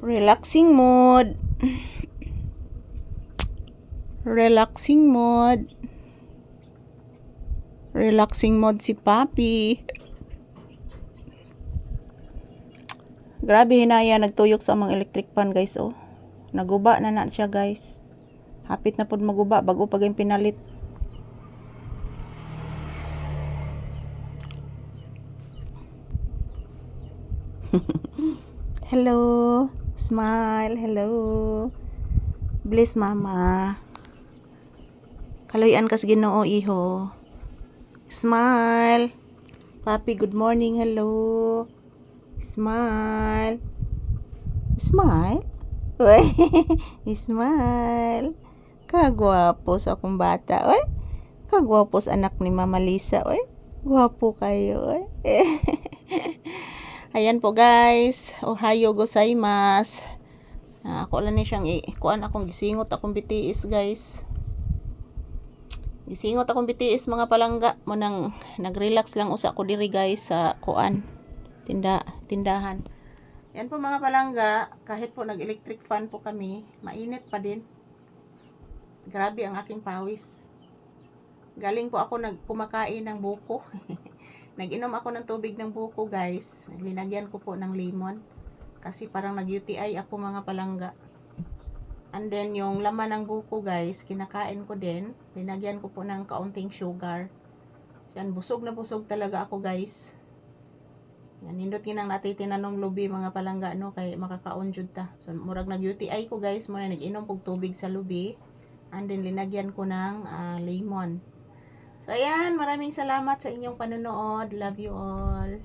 Relaxing mode. Relaxing mode. Relaxing mode si Papi. Grabe hinaya, nagtuyok sa among electric fan guys oh. Naguba na siya guys. Hapit na pud maguba bago pag yung pinalit. Hello. Smile. Hello. Bless mama. Kaloyan kas Ginoo iho. Smile. Papi, good morning. Hello. Smile. Smile. Uy. Smile. Kagwapo sa akong bata. Uy. Kagwapo sa anak ni Mama Lisa. Uy. Gwapo kayo. Uy. Ayan po guys. Ohayo gozaimasu. Ako lang ni siyang kuan akong gisingot akong BTS guys. Gisingot akong BTS mga palangga mo nang nagrelax lang usa ko diri guys sa kuan tindahan. Yan po mga palangga, kahit po nag-electric fan po kami, mainit pa din. Grabe ang aking pawis. Galing po ako kumakain ng buko. Nag-inom ako ng tubig ng buko guys. Linagyan ko po ng lemon. Kasi parang nag-UTI ako mga palangga. And then yung laman ng buko guys, kinakain ko din. Linagyan ko po ng kaunting sugar. Yan, busog na busog talaga ako guys. Yan, nindot ginang natitinanom lubi mga palangga no, kay makakaon jud ta. So murag nag-UTI ko guys, muna nag-inom pog tubig sa lubi. And then linagyan ko ng lemon. So ayan, maraming salamat sa inyong panonood. Love you all.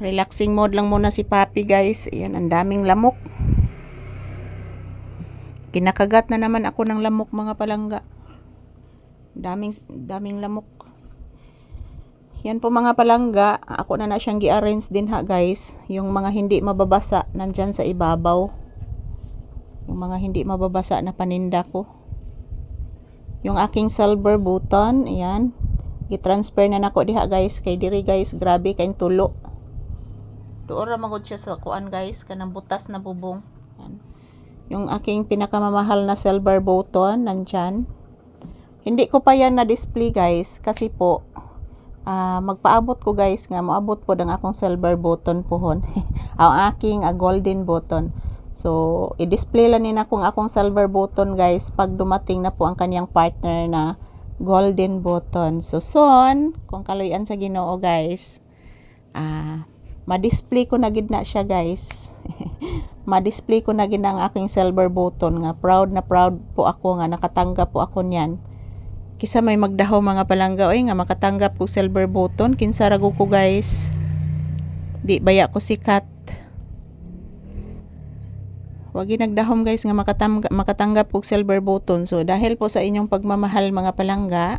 Relaxing mode lang muna si Papi guys. Ayan, ang daming lamok. Kinakagat na naman ako ng lamok mga palangga. Daming lamok. Yan po mga palangga. Ako na siyang gi-arrange din ha guys. Yung mga hindi mababasa nandyan sa ibabaw. Yung mga hindi mababasa na paninda ko. Yung aking silver button, ayan. Gi-transfer na nako diha guys. Kay diri guys, grabe kayong tulo. Doon ra magod siya sa kuan guys, kanang butas na bubong. Ayan. Yung aking pinakamamahal na silver button, nandyan. Hindi ko pa yan na-display guys, kasi po, magpaabot ko guys nga, maabot po ang akong silver button pohon. Ang aking golden button. So, i-display lang nina kung akong silver button guys pag dumating na po ang kaniyang partner na golden button. So, soon, kung kaloyan sa Ginoo guys, ma-display ko na gid na siya guys. Ma-display ko na gid ang aking silver button nga. Proud na proud po ako nga nakatanggap po ako niyan. Kisa may magdahaw mga palangga oy nga makatanggap ko silver button, kinsa rago ko guys. Di baya ko sikat. Wag nagdahom guys nga makatanggap og silver button. So dahil po sa inyong pagmamahal mga palangga,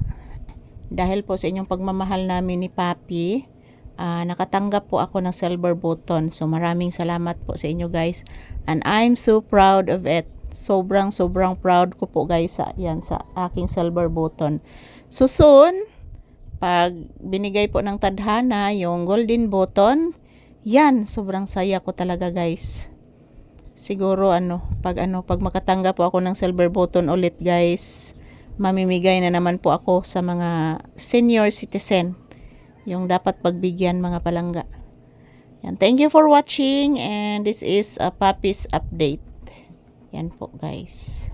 dahil po sa inyong pagmamahal namin ni Papi, nakatanggap po ako ng silver button. So maraming salamat po sa inyo guys. And I'm so proud of it. Sobrang proud ko po guys sa aking silver button. So soon, pag binigay po ng tadhana yung golden button, yan, sobrang saya ko talaga guys. Siguro pag makatanggap po ako ng silver button ulit guys, mamimigay na naman po ako sa mga senior citizen, yung dapat pagbigyan mga palangga. Yan, thank you for watching and this is a Papi's update. Yan po guys.